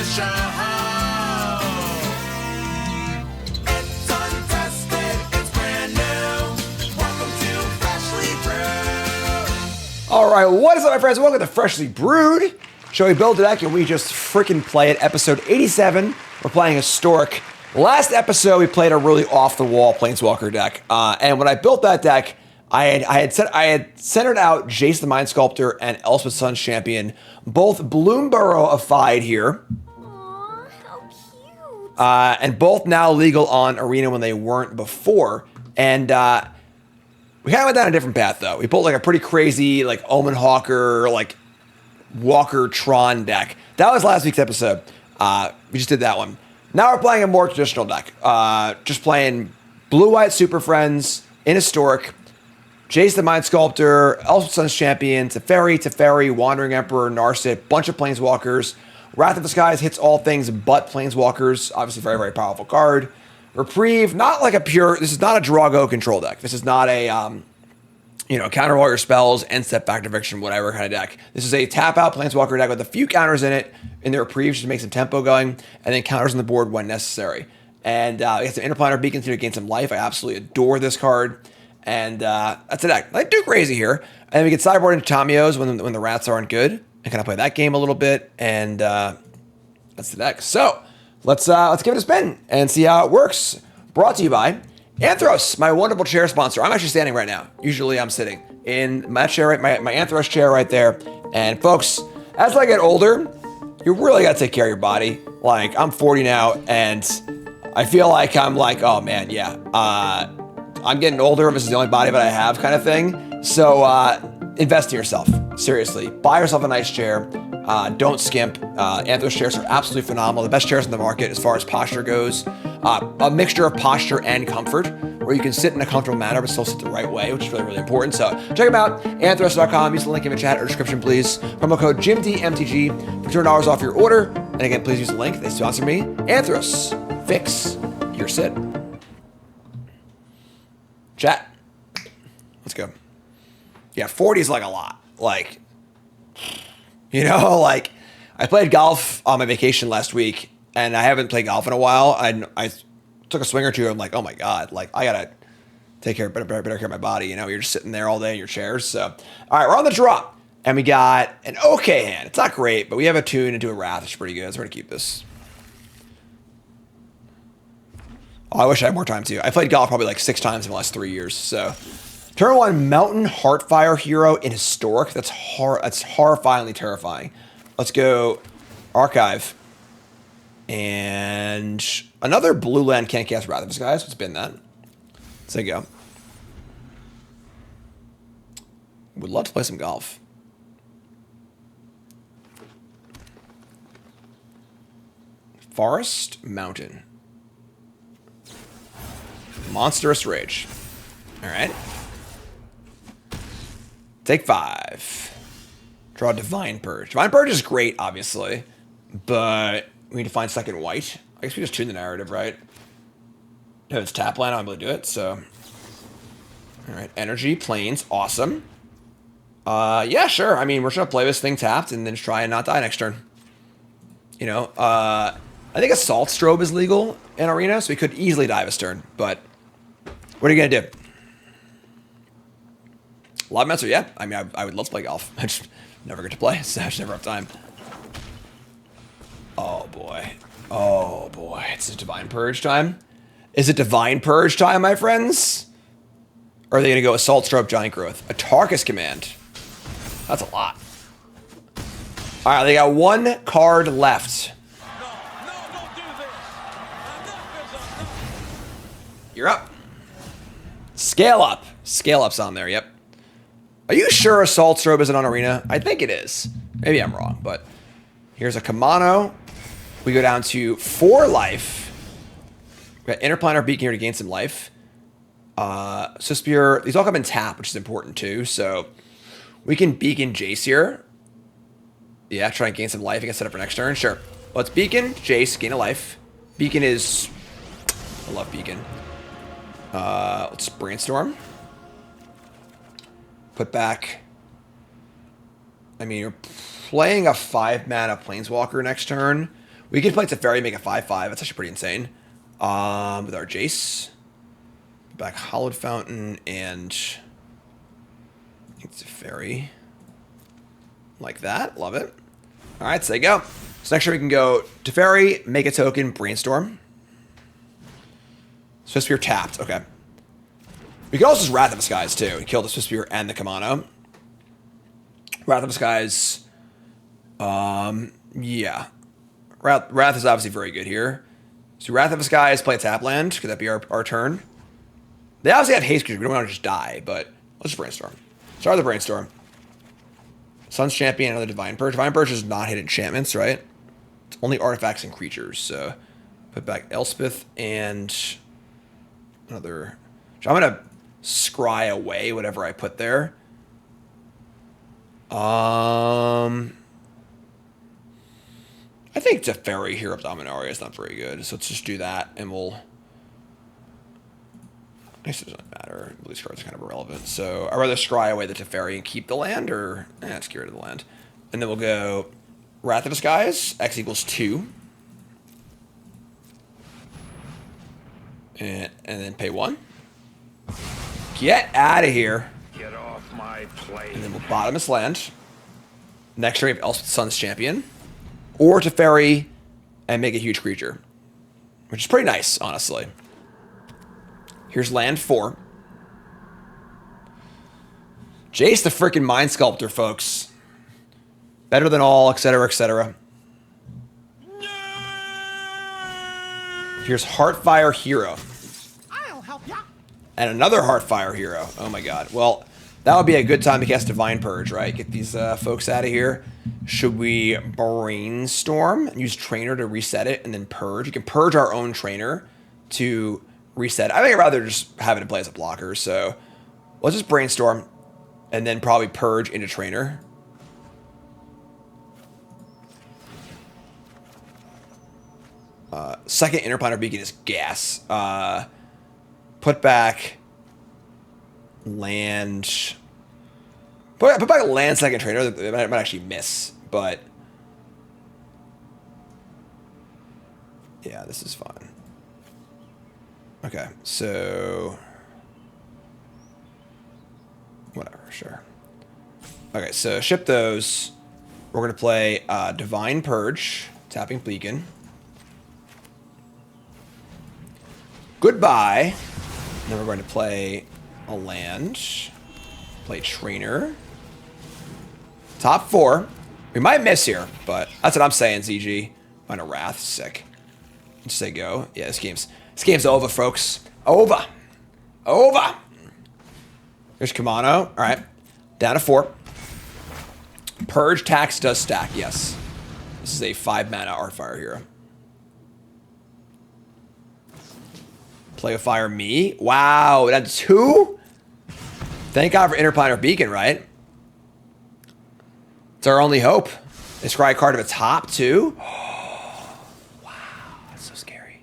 show. It's untested, it's brand new. Welcome to Freshly Brewed. All right, what is up, my friends? Welcome to Freshly Brewed. Shall we build a deck and we just freaking play it? Episode 87. We're playing Historic. Last episode, we played a really off-the-wall Planeswalker deck, and when I built that deck, I had centered out Jace the Mind Sculptor and Elspeth Sun's Champion, both Bloomborough-ified here. Aw, how cute. And both now legal on Arena when they weren't before. And we kind of went down a different path, though. We built like a pretty crazy, like Omen Hawker, like Walker Tron deck. That was last week's episode. We just did that one. Now we're playing a more traditional deck. Just playing blue-white Super Friends in Historic. Jace the Mind Sculptor, Elspeth Sun's Champion, Teferi, Wandering Emperor, Narset, bunch of Planeswalkers. Wrath of the Skies hits all things but Planeswalkers. Obviously, very, very powerful card. Reprieve, not like a pure... This is not a Drago control deck. This is not a, counter all your spells, end step, factor eviction, whatever kind of deck. This is a tap-out Planeswalker deck with a few counters in it, in the Reprieve, just to make some tempo going, and then counters on the board when necessary. And we have some Interplanar Beacons here to gain some life. I absolutely adore this card. And that's a deck. Like, do crazy here. And then we get sideboard into Tamiyo's when the rats aren't good. And kind of play that game a little bit. And that's the deck. So let's give it a spin and see how it works. Brought to you by Anthros, my wonderful chair sponsor. I'm actually standing right now. Usually I'm sitting in my chair, my Anthros chair right there. And folks, as I get older, you really got to take care of your body. Like, I'm 40 now, and I feel like I'm like, oh man, yeah. I'm getting older. This is the only body that I have, kind of thing. So invest in yourself. Seriously, buy yourself a nice chair. Don't skimp. Anthros chairs are absolutely phenomenal. The best chairs in the market as far as posture goes. A mixture of posture and comfort, where you can sit in a comfortable manner but still sit the right way, which is really, really important. So check them out. Anthros.com. Use the link in the chat or description, please. Promo code JimDMTG for $200 off your order. And again, please use the link. They sponsor me. Anthros. Fix your sit. Chat. Let's go. Yeah, 40 is like a lot. Like, like I played golf on my vacation last week, and I haven't played golf in a while. I took a swing or two. I'm like, oh my God, like I gotta take better care of my body. You're just sitting there all day in your chairs. So, all right, we're on the draw, and we got an okay hand. It's not great, but we have a tune into a wrath. It's pretty good. So we're gonna keep this. Oh, I wish I had more time too. I played golf probably like 6 times in the last 3 years. So, turn 1, Mountain Heartfire hero in Historic. That's horrifyingly terrifying. Let's go Archive. And another blue land can't cast Wrath of the Skies. What's been that? Let's go. Would love to play some golf. Forest, Mountain. Monstrous Rage. All right. Take 5. Draw Divine Purge. Divine Purge is great, obviously, but we need to find second white. I guess we just tune the narrative, right? If it's tap land, I'm able to do it, so. All right, Energy, Plains, awesome. Yeah, sure. I mean, we're just going to play this thing tapped and then just try and not die next turn. I think Assault Strobe is legal in Arena, so we could easily die this turn, but what are you going to do? Live Mets, yeah. I mean, I would love to play golf. I just never get to play, so I just never have time. Oh, boy. Oh, boy. It's Divine Purge time? Is it Divine Purge time, my friends? Or are they going to go Assault Strobe, Giant Growth? A Tarkus Command. That's a lot. All right, they got 1 card left. You're up. Scale Up. Scale Up's on there, yep. Are you sure Assault Strobe isn't on Arena? I think it is. Maybe I'm wrong, but here's a Kamano. We go down to 4 life. We got Interplanar Beacon here to gain some life. Suspire. These all come in tap, which is important too. So we can Beacon Jace here. Yeah, try and gain some life. I can set up for next turn. Sure. Let's Beacon Jace, gain a life. Beacon is... I love Beacon. Let's Brainstorm. Put back... I mean, you're playing a 5-mana Planeswalker next turn. We could play Teferi, make a 5/5. That's actually pretty insane. With our Jace. Back Hollowed Fountain and I think Teferi. Like that. Love it. Alright, so there you go. So next year we can go Teferi, make a token, Brainstorm. Swiftspear tapped. Okay. We could also just Wrath of the Skies too. We kill the Swiftspear and the Kamano. Wrath of the Skies. Yeah. Wrath is obviously very good here. So Wrath of the Skies, play a tap land. Could that be our turn? They obviously have haste creatures. We don't want to just die, but let's just Brainstorm. Start the Brainstorm. Sun's Champion, another Divine Purge. Divine Purge does not hit enchantments, right? It's only artifacts and creatures. So put back Elspeth and another. So I'm going to scry away whatever I put there. I think Teferi here of Dominaria is not very good. So let's just do that and we'll. I guess it doesn't matter. These cards are kind of irrelevant. So I'd rather scry away the Teferi and keep the land, or let's get rid of the land. And then we'll go Wrath of the Skies, X equals 2. And then pay 1. Get out of here. Get off my plate. And then we'll bottom this land. Next turn we have Elspeth Sun's Champion. Or Teferi and make a huge creature. Which is pretty nice, honestly. Here's land 4. Jace the freaking Mind Sculptor, folks. Better than all, etc., etc. Here's Heartfire Hero. I'll help ya. And another Heartfire Hero. Oh my god. Well, that would be a good time to cast Divine Purge, right? Get these folks out of here. Should we Brainstorm and use Trainer to reset it and then Purge? You can Purge our own Trainer to reset. I think I'd rather just have it in play as a blocker, so let's just Brainstorm and then probably Purge into Trainer. Second Interplanar Beacon is gas. Put back land. Put back land second Trainer. It might actually miss, but yeah, this is fine. Okay, so whatever, sure. Okay, so ship those. We're gonna play Divine Purge, tapping Beacon. Goodbye. And then we're going to play a land. Play Trainer. Top 4. We might miss here, but that's what I'm saying, ZG. Find a Wrath, sick. Just say go. Yeah, this game's over, folks. Over. Over. There's Kamano. All right. Down to 4. Purge tax does stack, yes. This is a 5-mana Artfire Hero. Play a Fire me. Wow, that's 2? Thank God for Interplanar Beacon, right? It's our only hope. They scry a card to the top, too. Wow, that's so scary.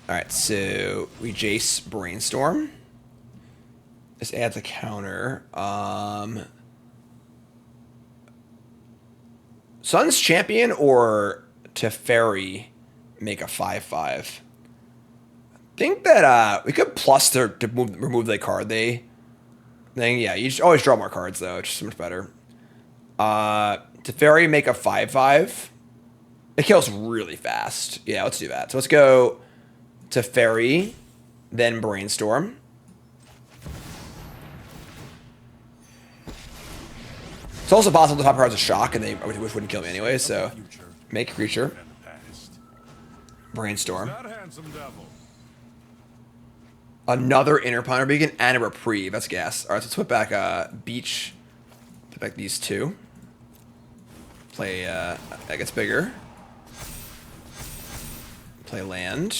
All right, so we Jace Brainstorm. This adds a counter. Sun's Champion or Teferi make a 5/5. Think that we could plus to remove the card then yeah, you just always draw more cards though. It's just so much better. Teferi make a 5/5. It kills really fast. Yeah, let's do that. So let's go Teferi, then Brainstorm. It's also possible the top card's a shock and they wouldn't kill me anyway, so make a creature. Brainstorm. Another Interplanar Beacon and a Reprieve. That's gas. Alright, so let's put back Beach. Put back these 2. Play, that gets bigger. Play land.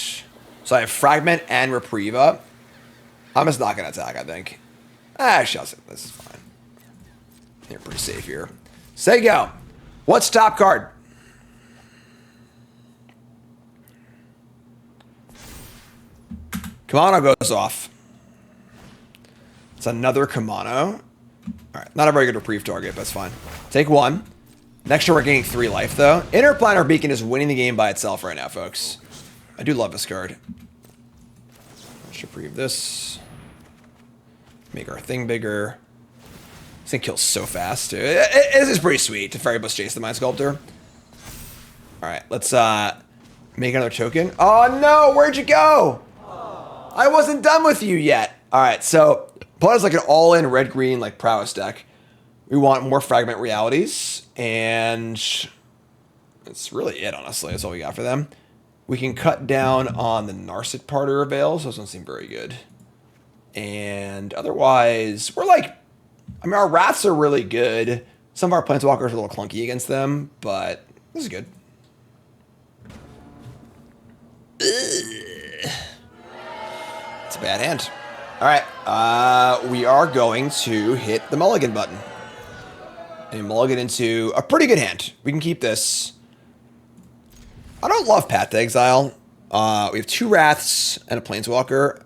So I have Fragment and Reprieve up. I'm just not going to attack, I think. Actually, this is fine. You're pretty safe here. Say go. What's top card? Kamano goes off. It's another Kamano. Alright, not a very good reprieve target, but it's fine. Take 1. Next turn we're gaining 3 life though. Interplanar Beacon is winning the game by itself right now, folks. I do love this card. Let's reprieve this. Make our thing bigger. This thing kills so fast, too. This is pretty sweet. Teferi plus Jace the Mind Sculptor. Alright, let's make another token. Oh no, where'd you go? I wasn't done with you yet. Alright, so Blood is like an all-in red-green like prowess deck. We want more Fragment Realities, and that's really it, honestly. That's all we got for them. We can cut down on the Narset Parter avails. Those don't seem very good. And otherwise, we're like, I mean, our Wraths are really good. Some of our Planeswalkers are a little clunky against them, but this is good. Ugh. It's a bad hand. All right, we are going to hit the mulligan button. And mulligan into a pretty good hand. We can keep this. I don't love Path to Exile. We have 2 Wraths and a Planeswalker.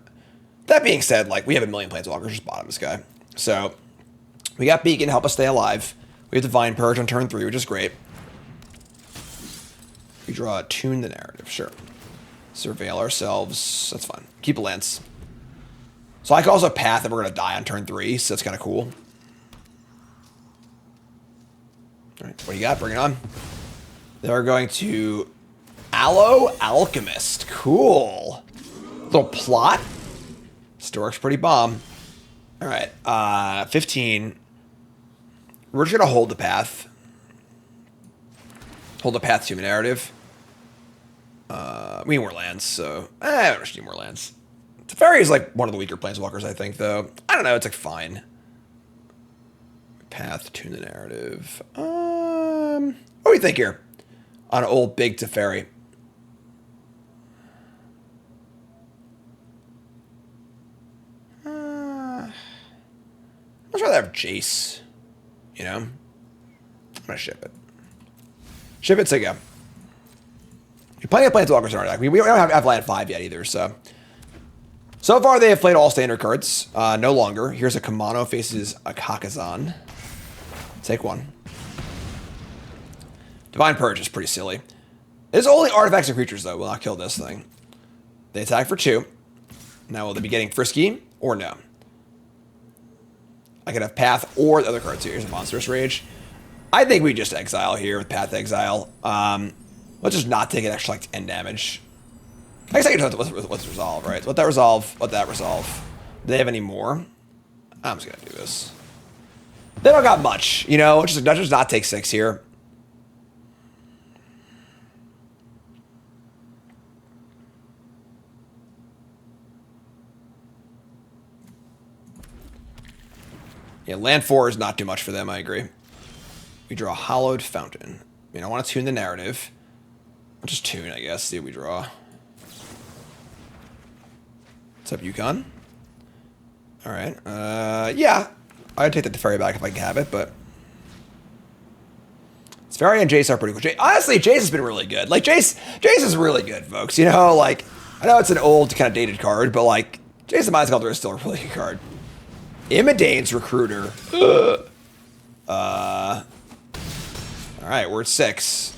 That being said, like, we have a million Planeswalkers just bottom this guy. So, we got Beacon to help us stay alive. We have Divine Purge on turn 3, which is great. We draw Tune the Narrative, sure. Surveil ourselves, that's fine. Keep a Lance. So I can also Path that we're going to die on turn 3, so that's kind of cool. Alright, what do you got? Bring it on. They're going to Aloe Alchemist. Cool. Little plot. Stork's pretty bomb. Alright, 15. We're just going to hold the Path. Hold the Path to a narrative. We need more lands, so I don't need more lands. Teferi is like one of the weaker Planeswalkers, I think, though. I don't know, it's like fine. Path to the narrative. What do we think here? On old big Teferi. I'd rather have Jace. You know? I'm gonna ship it. Ship it to go. You're playing a Planeswalkers in our deck. We don't have land 5 yet either, so. So far, they have played all standard cards. No longer. Here's a Kamano faces a Kakazan. Take 1. Divine Purge is pretty silly. It's only artifacts and creatures, though, will not kill this thing. They attack for 2. Now, will they be getting Frisky or no? I could have Path or the other cards here. Here's a Monstrous Rage. I think we just exile here with Path to Exile. Let's just not take an extra like 10 damage. I guess I can tell what's resolve, right? Let that resolve. Let that resolve. Do they have any more? I'm just gonna do this. They don't got much, you know. Let's just not take 6 here. Yeah, land 4 is not too much for them, I agree. We draw a Hallowed Fountain. I mean, I want to tune the narrative. I'll just tune, I guess. See what we draw. What's up, Yukon? Alright. Yeah. I'd take the Teferi back if I can have it, but... Teferi and Jace are pretty cool. Honestly, Jace has been really good. Like, Jace is really good, folks. You know, like... I know it's an old, kind of dated card, but, like... Jace the Mind Sculptor is still a really good card. Imidane's Recruiter. Alright, we're at 6.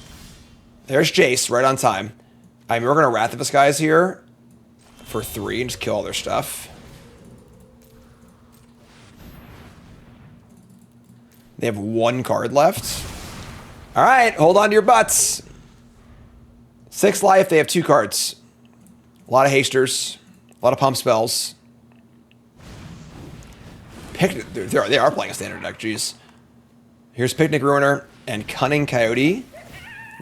There's Jace, right on time. I mean, we're going to Wrath of us guys here for 3 and just kill all their stuff. They have 1 card left. Alright, hold on to your butts. 6 life, they have 2 cards. A lot of hasters. A lot of pump spells. They are playing a standard deck, jeez. Here's Picnic Ruiner and Cunning Coyote.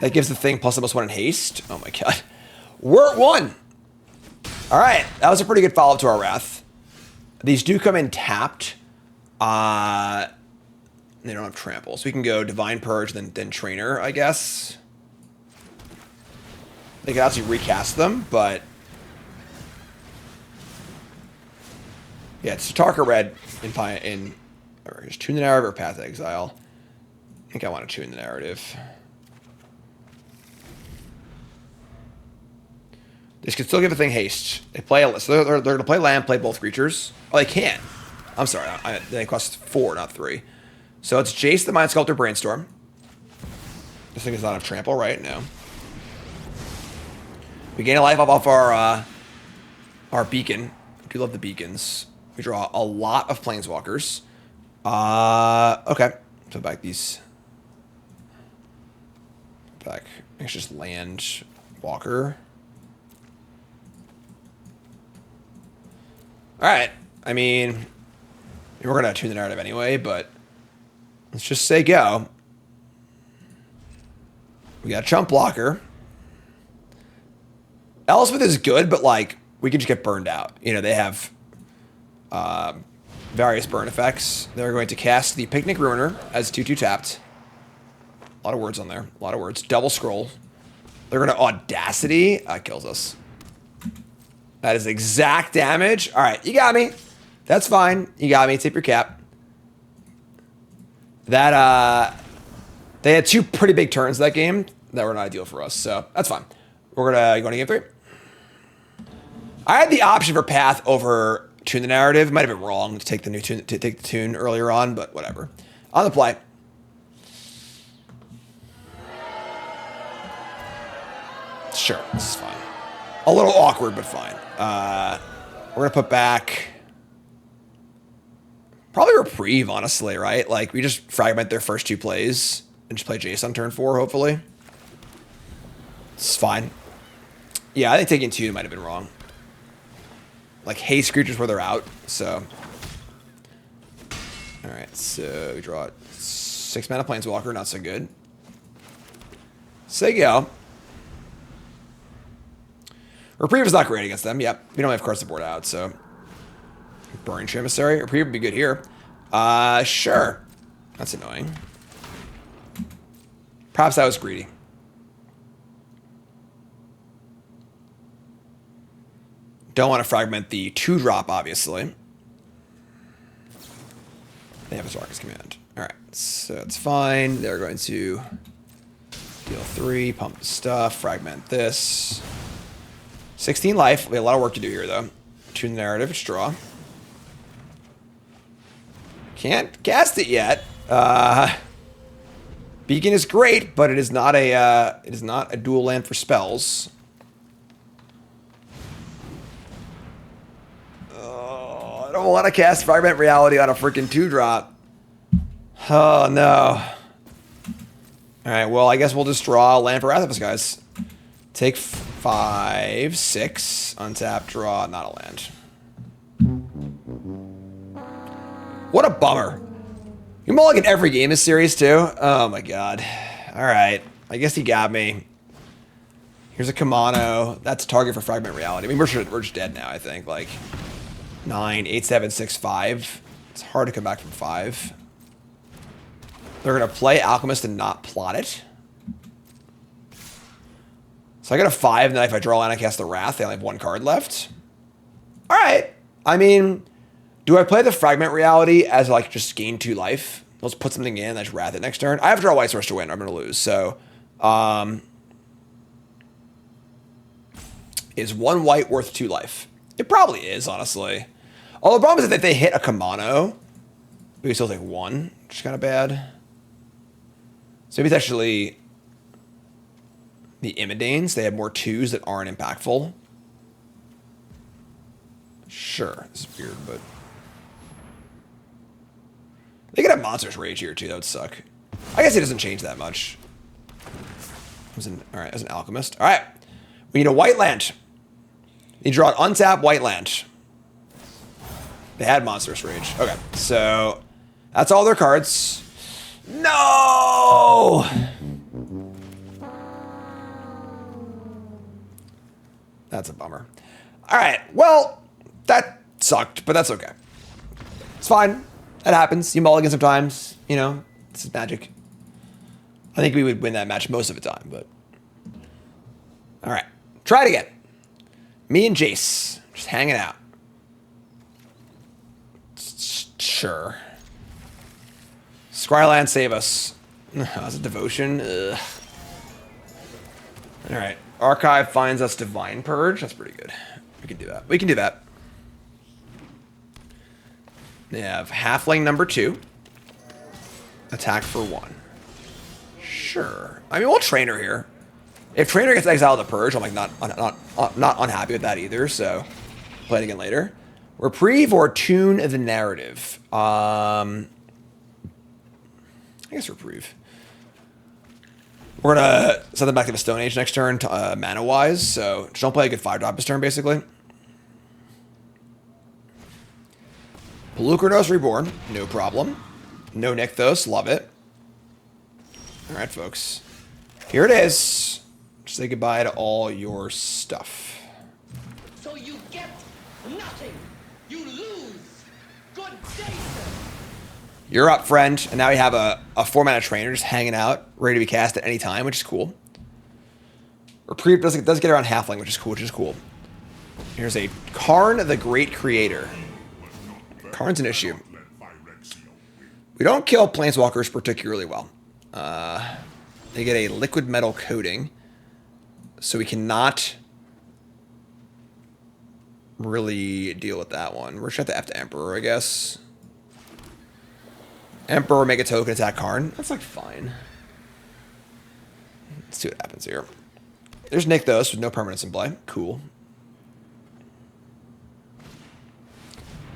That gives the thing +1/+1 in haste. Oh my god. We're at 1. Alright, that was a pretty good follow-up to our Wrath. These do come in tapped. They don't have trample. So we can go Divine Purge, then Trainer, I guess. They can actually recast them, but... Yeah, it's Tatarka Red in or just tune the narrative or Path to Exile. I think I want to tune the narrative. This can still give a thing haste. They play so they're going to play land, play both creatures. Oh, they can. I'm sorry, they cost 4, not 3. So it's Jace the Mind Sculptor Brainstorm. This thing is not a trample, right? No. We gain a life off our beacon. I do love the beacons. We draw a lot of planeswalkers. Okay. Put back these. Back. It's just land walker. Alright. I mean, we're going to tune the narrative anyway, but let's just say go. We got a chump blocker. Elspeth is good, but like, we can just get burned out. You know, they have various burn effects. They're going to cast the Picnic Ruiner as 2/2 tapped. A lot of words on there. A lot of words. Double scroll. They're going to Audacity. That kills us. That is exact damage. All right, you got me. That's fine. You got me. Tip your cap. That, they had 2 pretty big turns that game that were not ideal for us, so that's fine. We're going to game 3. I had the option for Path over Tune the Narrative. Might have been wrong to take the new tune, to take the tune earlier on, but whatever. On the play. Sure, this is fine. A little awkward, but fine. We're going to put back... Probably Reprieve, honestly, right? Like, we just fragment their first 2 plays and just play Jace on turn 4, hopefully. It's fine. Yeah, I think taking 2 might have been wrong. Like, haste creatures where they're out, so... Alright, so we draw 6 mana Planeswalker, not so good. Say go. Reprieve is not great against them. Yep. We don't have cards to board out, so... Burning Emissary. Reprieve would be good here. Sure. That's annoying. Perhaps that was greedy. Don't want to fragment the 2-drop, obviously. They have Azorius command. Alright, so it's fine. They're going to deal 3, pump the stuff, fragment this. 16 life. We have a lot of work to do here, though. Tune the narrative, it's draw. Can't cast it yet. Beacon is great, but it is not a dual land for spells. Oh, I don't want to cast Fragment Reality on a freaking 2-drop. Oh no. Alright, well I guess we'll just draw land for Wrath of Us, guys. Take 5, 6, untap, draw, not a land. What a bummer. You mulligan every game this series, too? Oh, my God. All right. I guess he got me. Here's a Kamano. That's a target for Fragment Reality. I mean, we're just dead now, I think. Like, 9, 8, 7, 6, 5. It's hard to come back from 5. They're going to play Alchemist and not plot it. So I got a 5, and then if I draw land, I cast the Wrath. They only have 1 card left. All right. I mean... Do I play the Fragment Reality as, like, just gain 2 life? Let's put something in, I just wrath it next turn. I have to draw White Source to win, or I'm going to lose. So, is 1 white worth 2 life? It probably is, honestly. Although the problem is that if they hit a Kamano, we can still take 1, which is kind of bad. So maybe it's actually the Imidanes. They have more 2s that aren't impactful. Sure, this is weird, but... They could have Monstrous Rage here, too. That would suck. I guess it doesn't change that much. Alright, as an Alchemist. Alright. We need a white land. You draw an untap white land. They had Monstrous Rage. Okay, so... That's all their cards. No! That's a bummer. Alright, well... That sucked, but that's okay. It's fine. That happens. You mulligan sometimes. You know, this is Magic. I think we would win that match most of the time, but... All right. Try it again. Me and Jace. Just hanging out. Sure. Scryland, save us. That's a devotion. Ugh. All right. Archive finds us Divine Purge. That's pretty good. We can do that. We can do that. They have Halfling number 2. Attack for 1. Sure. I mean, we'll Trainer here. If Trainer gets exiled to Purge, I'm like not unhappy with that either. So play it again later. Reprieve or Tune the Narrative. I guess Reprieve. We're gonna send them back to the Stone Age next turn, mana wise. So just don't play a good 5-drop this turn, basically. Pelucranos Reborn, no problem. No Nykthos, love it. All right, folks. Here it is. Say goodbye to all your stuff. So you get nothing. You lose. Good day, sir. You're up, friend. And now we have a 4-mana trainer just hanging out, ready to be cast at any time, which is cool. Reprieve does get around halfling, which is cool, Here's a Karn the Great Creator. Karn's an issue. We don't kill Planeswalkers particularly well. They get a liquid metal coating, so we cannot really deal with that one. We're just gonna have to Emperor, I guess. Emperor, make a token, attack Karn. That's like fine. Let's see what happens here. There's Nykthos with no permanence in play. Cool.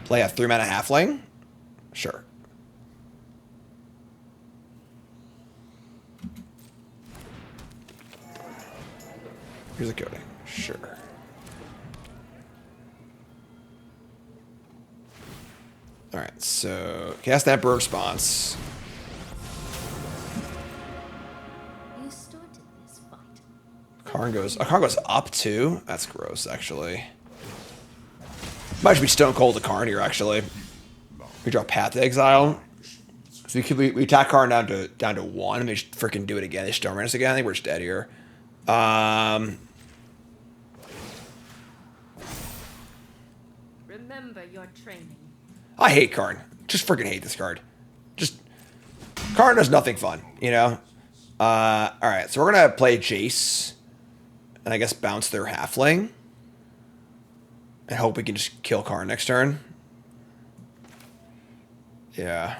Play a 3-mana halfling? Sure. Here's a coating. Sure. Alright, so cast Emperor response. You started this fight. Karn goes up too? That's gross, actually. Might just be Stone Cold to Karn here, actually. We draw Path to Exile. So we attack Karn down to 1, and they just freaking do it again. They Stone Rain us again. I think we're just dead here. Remember your training. I hate Karn. Just freaking hate this card. Just Karn does nothing fun, you know? Alright, so we're gonna play Jace. And I guess bounce their halfling. And hope we can just kill Karn next turn. Yeah.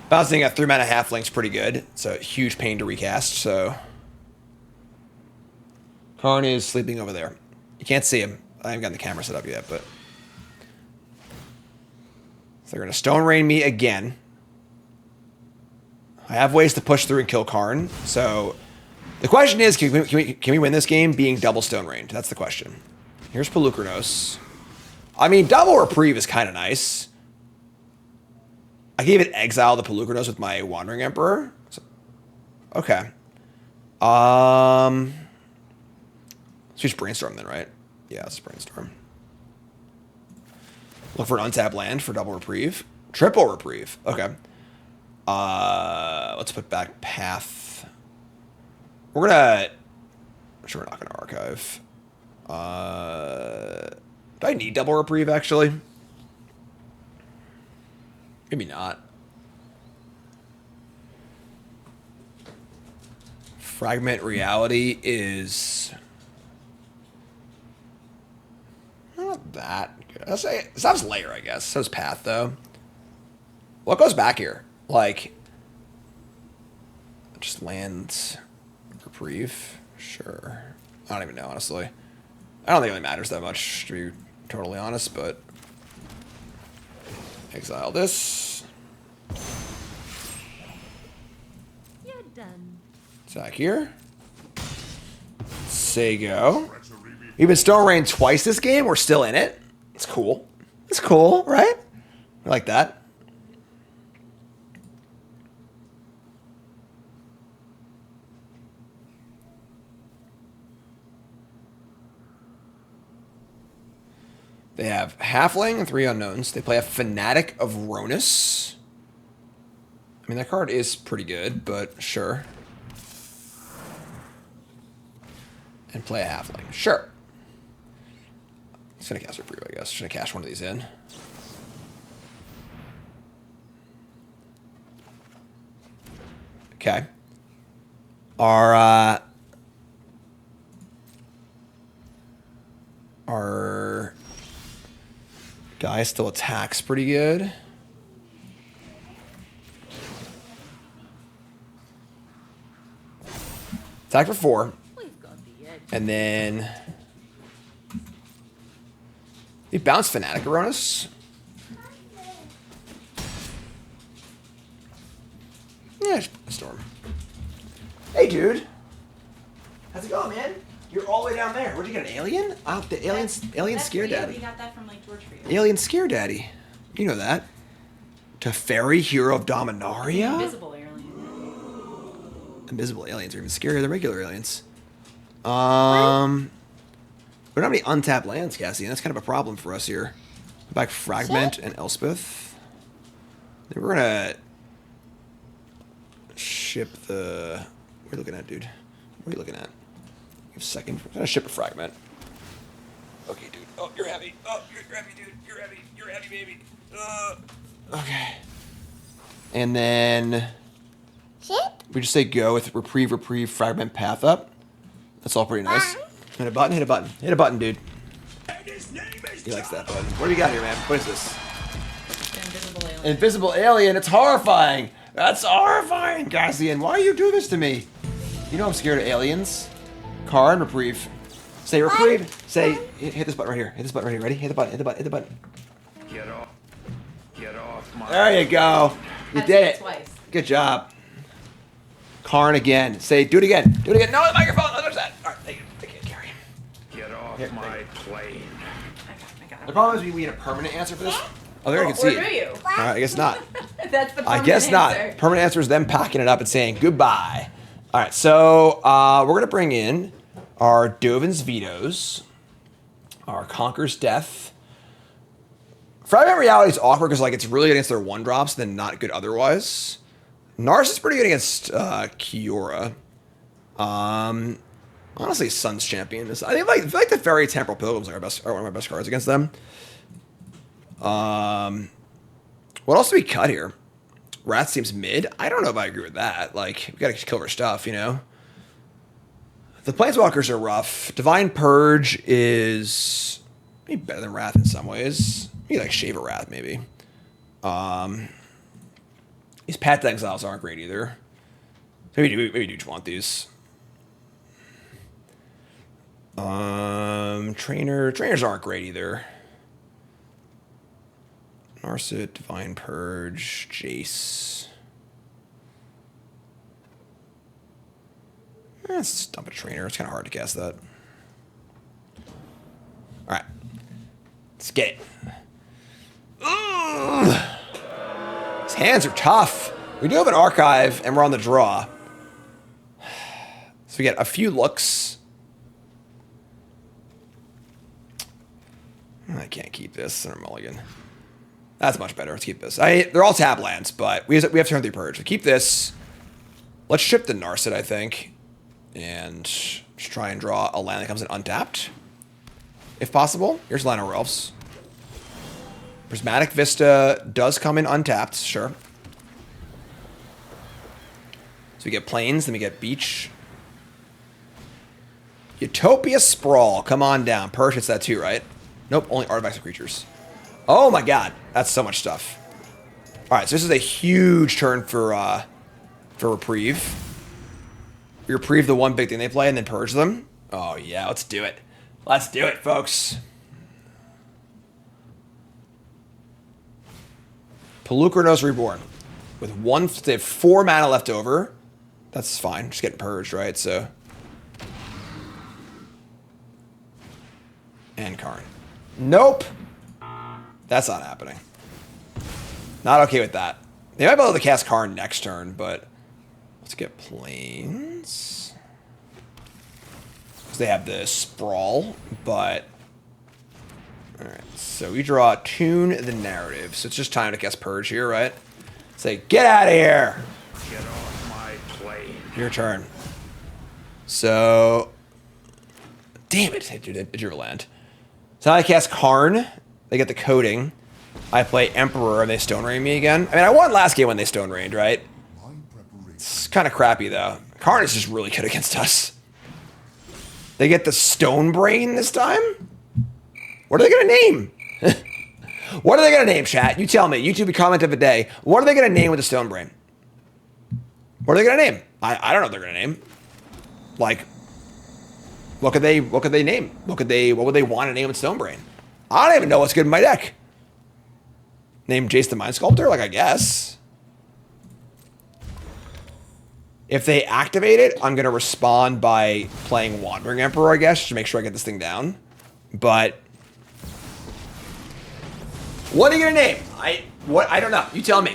Bouncing a 3-mana halfling's pretty good. It's a huge pain to recast, so. Karn is sleeping over there. You can't see him. I haven't gotten the camera set up yet, but. So they're going to Stone Rain me again. I have ways to push through and kill Karn. So the question is, can we win this game being double Stone Rained? That's the question. Here's Pelucranos. I mean, double Reprieve is kind of nice. I gave it Exile the Pelucranos with my Wandering Emperor. So, okay. Let's just Brainstorm then, right? Yeah, let's Brainstorm. Look for an untapped land for double Reprieve. Triple Reprieve. Okay. Let's put back Path. We're gonna. Sure, we're not gonna archive. Do I need double Reprieve actually? Maybe not. Fragment Reality is not that good. I'll say Sav's Lair, I guess. So's Path though. What goes back here? Like, just lands Reprieve? Sure. I don't even know, honestly. I don't think it really matters that much, to be totally honest, but exile this. You're done. Attack here. Say go. We've been Stone Rain twice this game. We're still in it. It's cool. It's cool, right? I like that. They have Halfling and 3 unknowns. They play a Fanatic of Ronus. I mean, that card is pretty good, but sure. And play a Halfling. Sure. It's going to cast a brew, I guess. Should I cash one of these in? Okay. Our Our guy still attacks pretty good. Attack for 4. We've got the edge. And then he bounced Fanatic Aronis. Yeah, Storm. Hey, dude. How's it going, man? You're all the way down there. Where'd you get an alien? Oh, the alien Scare Daddy. We got that from Lake George for you. Alien Scare Daddy. You know that. Teferi, Hero of Dominaria? Invisible alien. Invisible aliens are even scarier than regular aliens. We don't have any untapped lands, Cassie, and that's kind of a problem for us here. Back Fragment and Elspeth. Then we're gonna ship the. What are you looking at, dude? What are you looking at? Give a second. We're gonna ship a Fragment. Okay, dude. Oh, you're heavy. Oh, you're heavy, dude. You're heavy. You're heavy, baby. Okay. And then we just say go with reprieve, fragment, path up. That's all pretty nice. Hit a button, hit a button. Hit a button, dude. He likes that button. What do we got here, man? What is this? Invisible alien. Invisible alien. It's horrifying. That's horrifying, Cassian. Why are you doing this to me? You know I'm scared of aliens. Karn, reprieve. Say reprieve. Say, hit this button right here. Hit this button right here. Ready? Hit the button, hit the button, hit the button. Get off. Get off my... There you go. You I've did said it. twice. Good job. Karn again. Say, do it again. Do it again. No, the microphone. Oh, there's that. All right, thank you. I can't carry him. Get off Here, my thank plane. I got The it. problem is we need a permanent answer for this. Oh, there I can Or see do it. you? All right, I guess not. That's the I guess not. answer. Permanent answer is them packing it up and saying goodbye. All right, so we're going to bring in our Dovin's Vetoes, our Conquer's Death. Fragment Reality is awkward because like it's really good against their 1-drops, then not good otherwise. Nars is pretty good against Kiora. Honestly, Sun's Champion is. I think I feel like the Fairy Temporal Pilgrims are one of my best cards against them. What else do we cut here? Wrath seems mid. I don't know if I agree with that. Like, we gotta kill our stuff, you know? The Planeswalkers are rough. Divine Purge is maybe better than Wrath in some ways. Maybe like Shave a Wrath, maybe. These Path to Exiles aren't great either. Maybe do just want these. Trainers aren't great either. Narset, Divine Purge, Jace. Let's dump a trainer. It's kind of hard to cast that. All right. Let's get it. Ugh. These hands are tough. We do have an archive, and we're on the draw. So we get a few looks. I can't keep this. Or mulligan. That's much better. Let's keep this. They're all tap lands, but we have to turn 3 Purge. So keep this. Let's ship the Narset, I think. And just try and draw a land that comes in untapped. If possible. Here's Llanowar Elves. Prismatic Vista does come in untapped, sure. So we get Plains, then we get Beach. Utopia Sprawl, come on down. Purge hits that too, right? Nope, only artifacts and creatures. Oh my god, that's so much stuff. Alright, so this is a huge turn for Reprieve. We reprieve the one big thing they play and then purge them. Oh yeah, let's do it. Let's do it, folks. Pelucranos Reborn. With they have 4 mana left over. That's fine, just getting purged, right? So. And Karn. Nope. That's not happening. Not okay with that. They might be able to cast Karn next turn, but let's get Plains. Because they have the Sprawl, but... Alright, so we draw Tune the Narrative. So it's just time to cast Purge here, right? Say, get out of here! Get off my plane. Your turn. So... Damn it, it drew a land. So now I cast Karn. They get the coding. I play Emperor and they Stone Rain me again. I mean, I won last game when they Stone Rained, right? It's kind of crappy, though. Karn is just really good against us. They get the Stone Brain this time? What are they going to name? What are they going to name, chat? You tell me. YouTube comment of the day. What are they going to name with the Stone Brain? What are they going to name? I don't know what they're going to name. Like, what could they name? What would they want to name with Stone Brain? I don't even know what's good in my deck. Name Jace the Mind Sculptor? Like, I guess. If they activate it, I'm going to respond by playing Wandering Emperor, I guess, to make sure I get this thing down. But what are you going to name? I don't know. You tell me.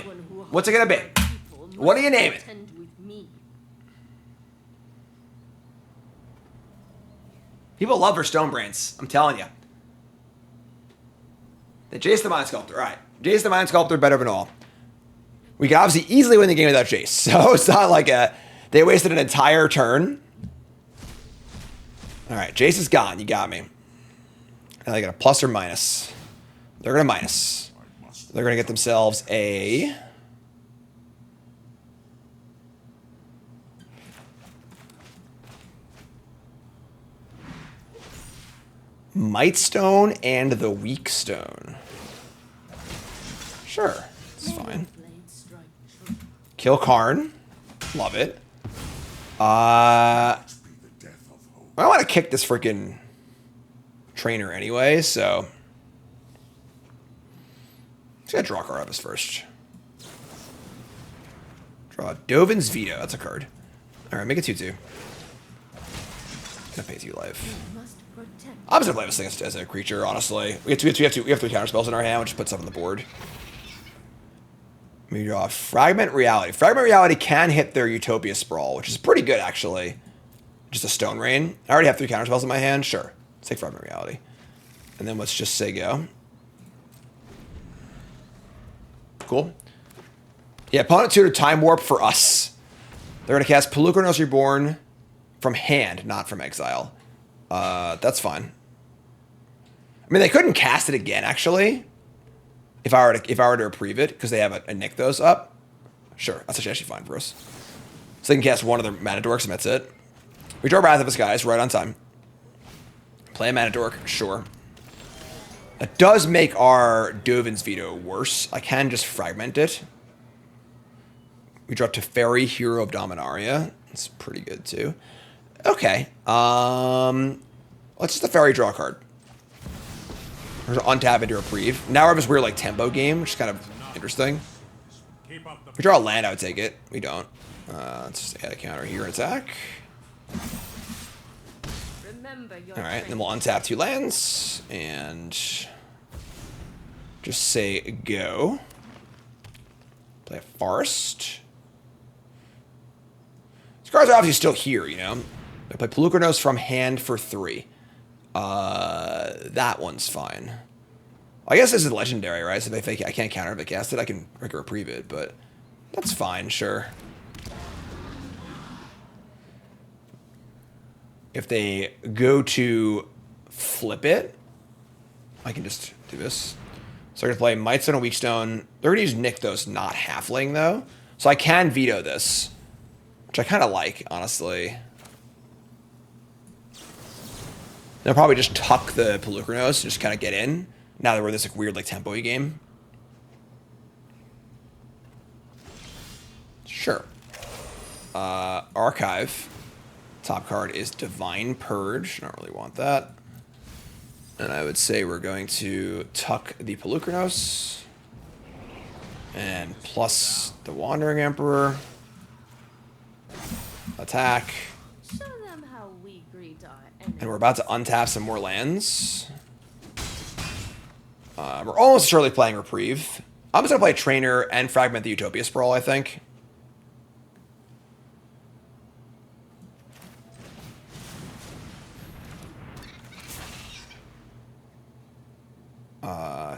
What's it going to be? What do you name it? People love her Stone Brains. I'm telling you. The Jace the Mind Sculptor. All right. Jace the Mind Sculptor, better than all. We can obviously easily win the game without Jace. So it's not like they wasted an entire turn. All right. Jace is gone. You got me. And they got a plus or minus. They're going to minus. They're going to get themselves a... Might Stone and the Weak Stone. Sure, it's fine. Kill Karn. Love it. I want to kick this freaking trainer anyway, so... Let's get a draw card out of us first. Draw Dovin's Veto. That's a card. Alright, make it 2-2. Gonna pay 2 life. I'm just gonna play this thing as a creature, honestly. We have 3 counter spells in our hand, which puts stuff on the board. We draw Fragment Reality. Fragment Reality can hit their Utopia Sprawl, which is pretty good, actually. Just a Stone Rain. I already have 3 counter spells in my hand. Sure. Let's take Fragment Reality. And then let's just say go. Cool. Yeah, opponent tutor Time Warp for us. They're gonna cast Polukranos Reborn from hand, not from exile. That's fine. I mean, they couldn't cast it again, actually. If I were to reprieve it, because they have a Nick those up. Sure, that's actually fine for us. So they can cast one of their Mana Dorks, and that's it. We draw Wrath of the Skies right on time. Play a Mana Dork, sure. That does make our Dovin's Veto worse. I can just fragment it. We draw Teferi, Hero of Dominaria. That's pretty good, too. Okay. Let's just Teferi draw a card. Or untap into reprieve. Now we have this weird like tempo game, which is kind of interesting. If we draw a land, I would take it. We don't. Let's just add a counter here and attack. Alright, then we'll untap 2 lands and just say go. Play a Forest. These cards are obviously still here, you know. I play Polukranos from hand for 3. That one's fine. I guess this is legendary, right? So if I can't counter if I cast it, I can reprieve it, but that's fine, sure. If they go to flip it, I can just do this. So I'm going to play Might Stone and Weak Stone. They're going to use Nykthos, not Halfling, though. So I can veto this, which I kind of like, honestly. They'll probably just tuck the Polukranos and just kind of get in. Now that we're this like, weird like tempo-y game. Sure. Archive. Top card is Divine Purge. I don't really want that. And I would say we're going to tuck the Polukranos. And plus the Wandering Emperor. Attack. Show them how we greet our enemies. And we're about to untap some more lands. We're almost surely playing Reprieve. I'm just going to play Trainer and Fragment the Utopia Sprawl, I think.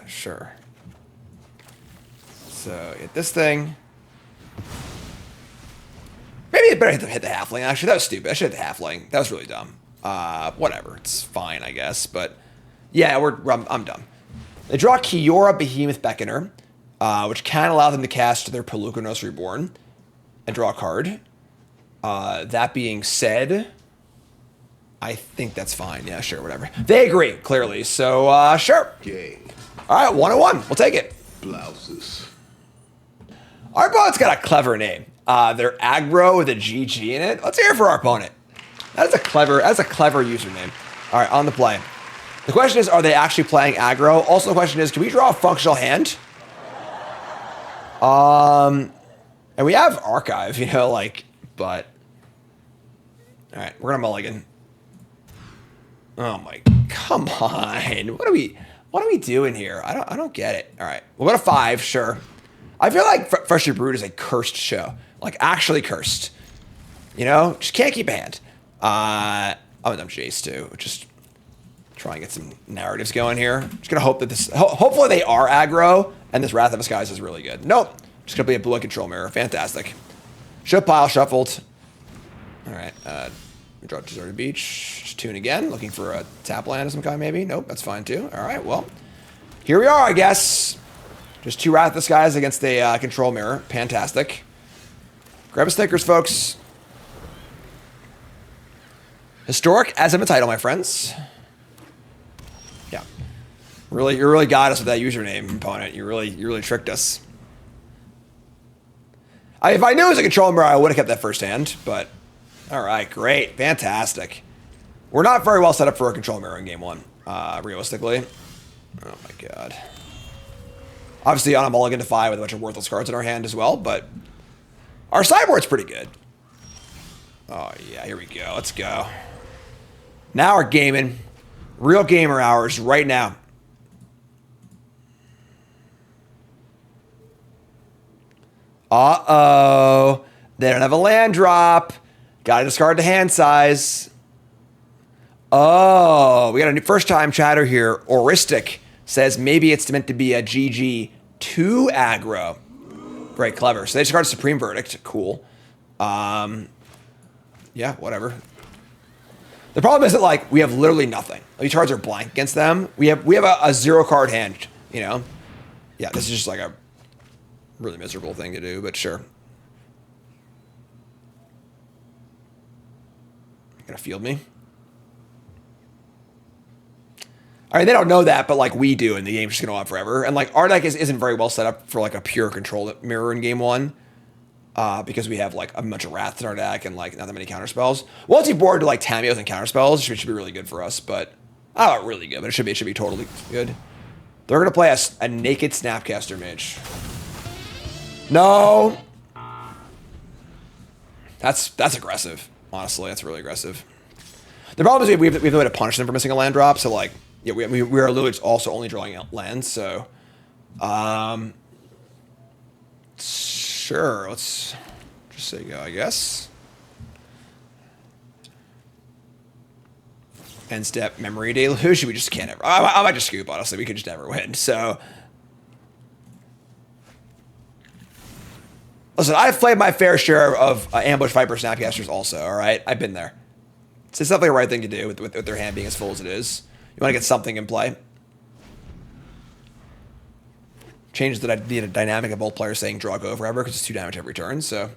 Sure. So, hit this thing. Maybe it better hit the Halfling, actually. That was stupid. I should hit the Halfling. That was really dumb. Whatever. It's fine, I guess. But, yeah, I'm dumb. They draw Kiora Behemoth Beckoner, which can allow them to cast their Polukranos Reborn and draw a card. That being said, I think that's fine. Yeah, sure, whatever. They agree, clearly. So, sure. Gay. All right, 101. We'll take it. Blouses. Our opponent's got a clever name. They're Aggro with a GG in it. Let's hear it for our opponent. That's a clever username. All right, on the play. The question is, are they actually playing Aggro? Also, the question is, can we draw a functional hand? And we have Archive, you know, like, but... All right, we're gonna mulligan. Oh my, come on. What are we doing here? I don't get it. All right, we'll go to 5, sure. I feel like Freshly Brewed is a cursed show. Like, actually cursed. You know? Just can't keep a hand. I'm a dumb Jace, too. Just try and get some narratives going here. Just gonna hope that this... hopefully they are aggro, and this Wrath of Skies is really good. Nope. Just gonna be a blue control mirror. Fantastic. Should pile shuffled. All right. We draw Deserted Beach. Just tune again. Looking for a tap land of some kind, maybe. Nope, that's fine, too. All right, well. Here we are, I guess. Just 2 Wrath of the Skies against a control mirror. Fantastic. Grab a stickers, folks. Historic as in the title, my friends. Yeah. You really got us with that username, opponent. You really tricked us. If I knew it was a control mirror, I would have kept that first hand, but... All right, great. Fantastic. We're not very well set up for a control mirror in game 1, realistically. Oh, my God. Obviously, on a mulligan to 5 with a bunch of worthless cards in our hand as well, but our sideboard's pretty good. Oh, yeah, here we go. Let's go. Now we're gaming. Real gamer hours right now. Uh-oh. They don't have a land drop. Gotta discard the hand size. Oh, we got a new first-time chatter here. Oristic says maybe it's meant to be a GG2 aggro. Very clever. So they discard Supreme Verdict. Cool. Yeah, whatever. The problem is that, like, we have literally nothing. These cards are blank against them. We have a 0-card hand, you know? Yeah, this is just like a really miserable thing to do, but sure. Gonna field me? I mean, they don't know that, but like we do, and the game's just gonna go on forever. And like our deck isn't very well set up for like a pure control mirror in game 1. Because we have like a bunch of wraths in our deck and like not that many counter spells. Multi-board to like Tamios and counter spells should be really good for us, but not really good, but it should be totally good. They're gonna play a naked Snapcaster Mage. No, that's aggressive. Honestly, that's really aggressive. The problem is we have no way to punish them for missing a land drop. So like, yeah, we are literally also only drawing out lands. So, sure, let's just say go, I guess. End step, memory deluge. We just can't ever. I might just scoop, honestly. We could just never win. So, listen, I've played my fair share of Ambush Viper Snapcasters also, all right? I've been there. It's definitely the right thing to do with their hand being as full as it is. You want to get something in play. Changes the dynamic of both players saying draw go forever because it's 2 damage every turn, so.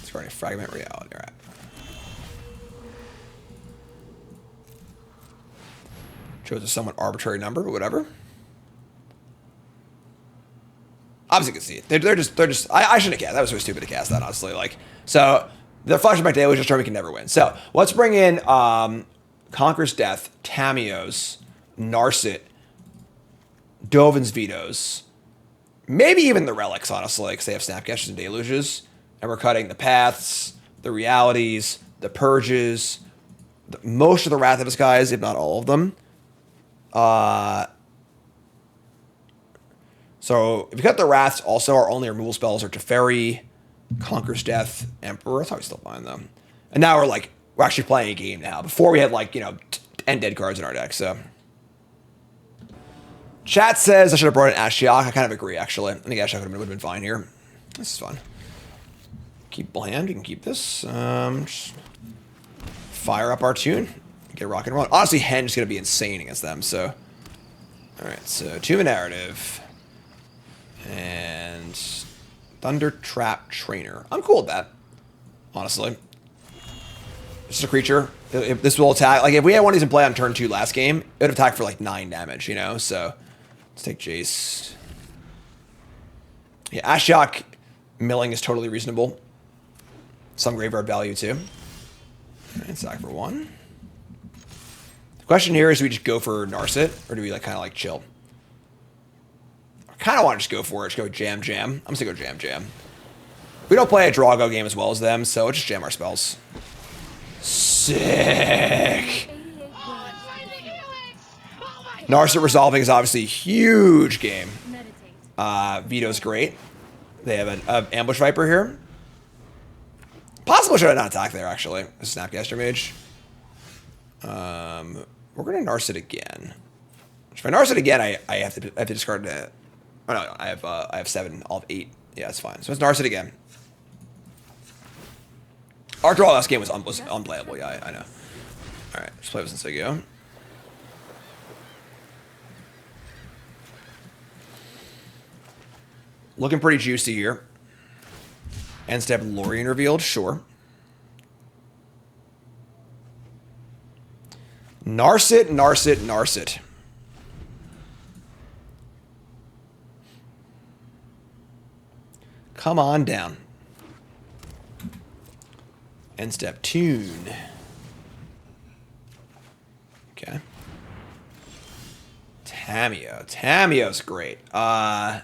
Discarding Fragment Reality, all right. Chose a somewhat arbitrary number, but whatever. Obviously, you can see it. They're just. I shouldn't have cast. That was so stupid to cast that, honestly. Like, so the Flashback Day was just turn we can never win. So let's bring in Conqueror's Death, Tamios, Narset, Dovin's Vetoes, maybe even the Relics, honestly, because they have Snapcasters and Deluges, and we're cutting the Paths, the Realities, the Purges, most of the Wrath of the Skies, if not all of them. So if you cut the Wraths, also our only removal spells are Teferi, Conqueror's Death, Emperor. That's how we still find them. And now we're actually playing a game now. Before we had 10 dead cards in our deck, so. Chat says I should have brought in Ashiok. I kind of agree, actually. I think Ashiok would have been fine here. This is fun. Keepable hand. We can keep this. Just fire up our tune. Get rock and roll. Honestly, Hen's going to be insane against them, so. All right, so 2 narrative. And Thunder Trap Trainer. I'm cool with that, honestly. It's just a creature. If this will attack. Like, if we had one of these in play on turn 2 last game, it would attack for like 9 damage, you know? So, let's take Jace. Yeah, Ashiok milling is totally reasonable. Some graveyard value, too. And sack for 1. The question here is, do we just go for Narset, or do we like kind of like chill? I kind of want to just go for it. Just go jam. I'm just going to go jam. We don't play a Drago game as well as them, so let's just jam our spells. Sick. Narset resolving is obviously a huge game. Veto's great. They have an Ambush Viper here. Possible should have not attacked there, actually. A Snapcaster Mage. We're going to Narset again. If I Narset again, I have to discard it. Oh, no, I have 7. I'll have 8. Yeah, that's fine. So it's Narset again. Our draw last game was unplayable. Yeah, I know. All right, just play with Insigio. Looking pretty juicy here. End step Lorien revealed, sure. Narset. Come on down. End step Tune. Okay. Tameo. Tameo's great. Let's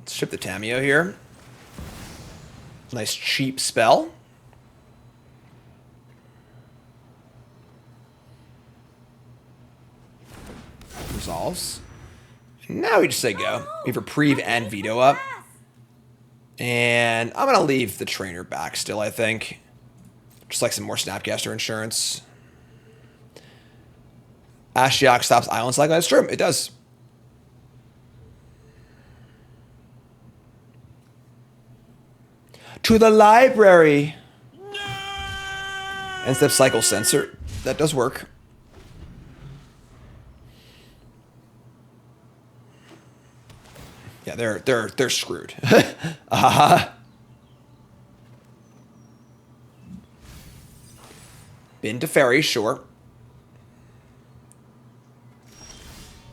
ship the Tameo here. Nice cheap spell. Resolves. Now we just say go. We have Reprieve and Veto up. And I'm going to leave the trainer back still, I think. Just like some more Snapcaster insurance. Ashiok stops Island Cycle. That's true. It does. To the library. End step Cycle Sensor. That does work. Yeah, they're screwed. Been to Ferry, sure.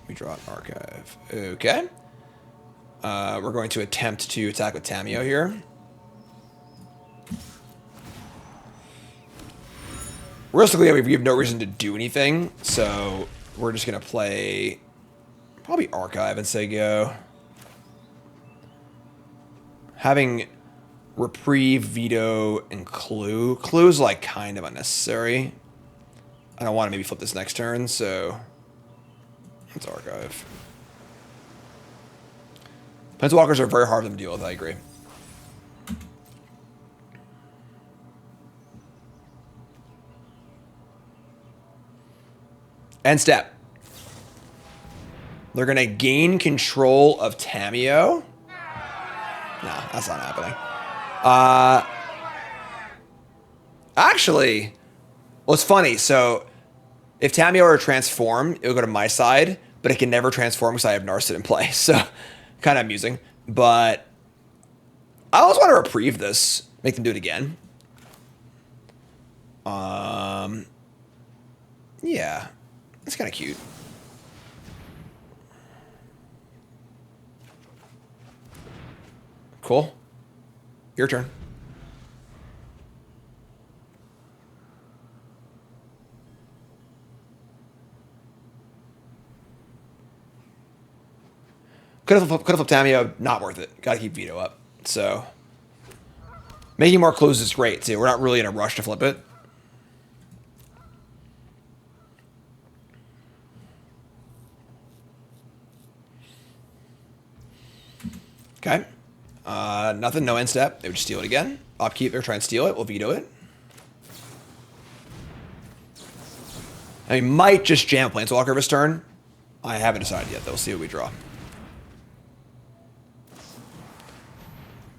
We draw an archive. Okay. We're going to attempt to attack with Tameo here. Realistically, we have no reason to do anything, so we're just going to play probably Archive and say go. Having Reprieve, Veto, and Clue. Clue's like kind of unnecessary. I don't want to maybe flip this next turn, so let's Archive. Planeswalkers are very hard for them to deal with, I agree. End step. They're going to gain control of Tameo. No, that's not happening. Actually, well, it's funny. So, if Tameo were to transform, it would go to my side, but it can never transform because I have Narset in play. So, kind of amusing. But I always want to reprieve this, make them do it again. Yeah, it's kind of cute. Cool. Your turn. Could have flipped Tameo, not worth it. Got to keep Veto up. So, making more clues is great too. We're not really in a rush to flip it. Okay. Nothing, no end step. They would steal it again. Upkeep, they're trying to steal it. We'll veto it. I mean, might just jam Planeswalker this turn. I haven't decided yet, though. We'll see what we draw.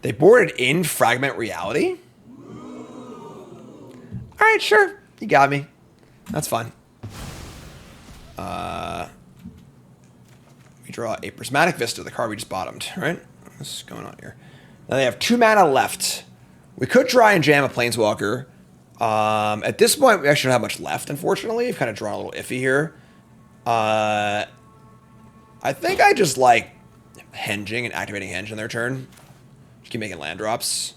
They boarded in Fragment Reality? Alright, sure. You got me. That's fine. We draw a Prismatic Vista, the card we just bottomed, right? What's going on here? Now they have 2 mana left. We could try and jam a Planeswalker. At this point, we actually don't have much left, unfortunately. We've kind of drawn a little iffy here. I think I just like henging and activating Henge on their turn. Just keep making land drops.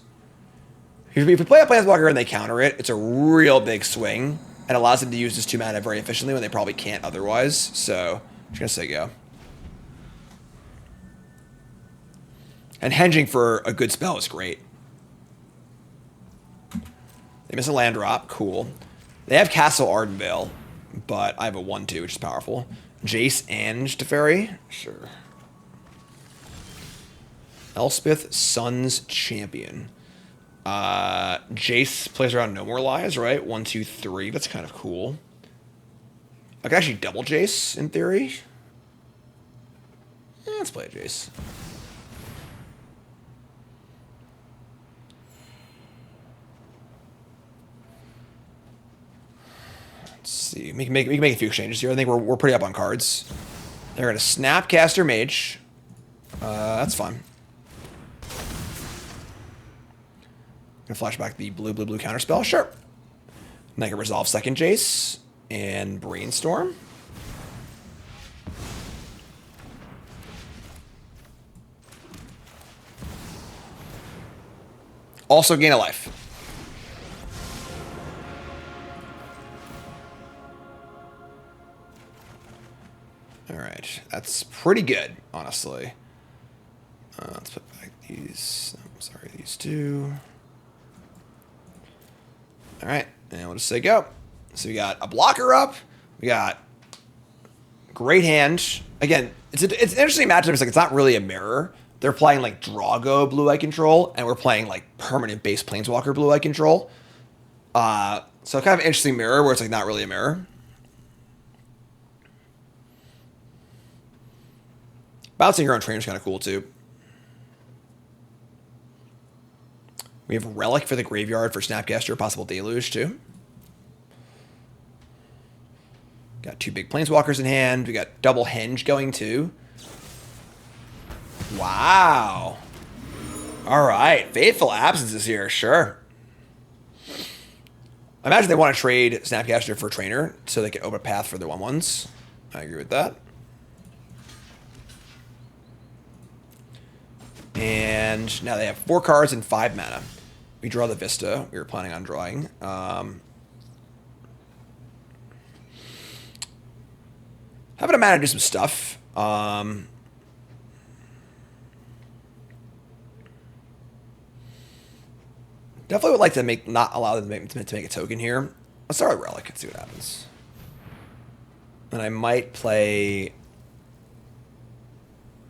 If we play a Planeswalker and they counter it, it's a real big swing. And allows them to use this 2 mana very efficiently when they probably can't otherwise. So, I'm just going to say go. And henging for a good spell is great. They miss a land drop. Cool. They have Castle Ardenvale, but I have a 1-2, which is powerful. Jace and Teferi? Sure. Elspeth, Sun's Champion. Jace plays around No More Lies, right? 1, 2, 3. That's kind of cool. I could actually double Jace, in theory. Let's play a Jace. Let's see. We can make a few exchanges here. I think we're pretty up on cards. They're going to Snapcaster Mage. That's fine. Gonna flash back the blue counterspell. Sure. And I can resolve second Jace and Brainstorm. Also gain a life. All right, that's pretty good, honestly. Let's put back these. I'm sorry, these two. All right, and we'll just say go. So we got a blocker up. We got great hand. Again, it's an interesting matchup. It's like it's not really a mirror. They're playing like Drago blue-eye control, and we're playing like permanent base Planeswalker blue-eye control. So kind of interesting mirror where it's like not really a mirror. Bouncing your own trainer is kind of cool too. We have Relic for the graveyard for Snapcaster, possible Deluge too. Got 2 big Planeswalkers in hand. We got double Henge going too. Wow. All right. Faithful Absences here. Sure. I imagine they want to trade Snapcaster for Trainer so they can open a path for their 1/1s. I agree with that. And now they have 4 cards and 5 mana. We draw the Vista. We were planning on drawing. Having a mana to do some stuff. Definitely would like to not allow them to make a token here. Let's start with Relic and see what happens. And I might play.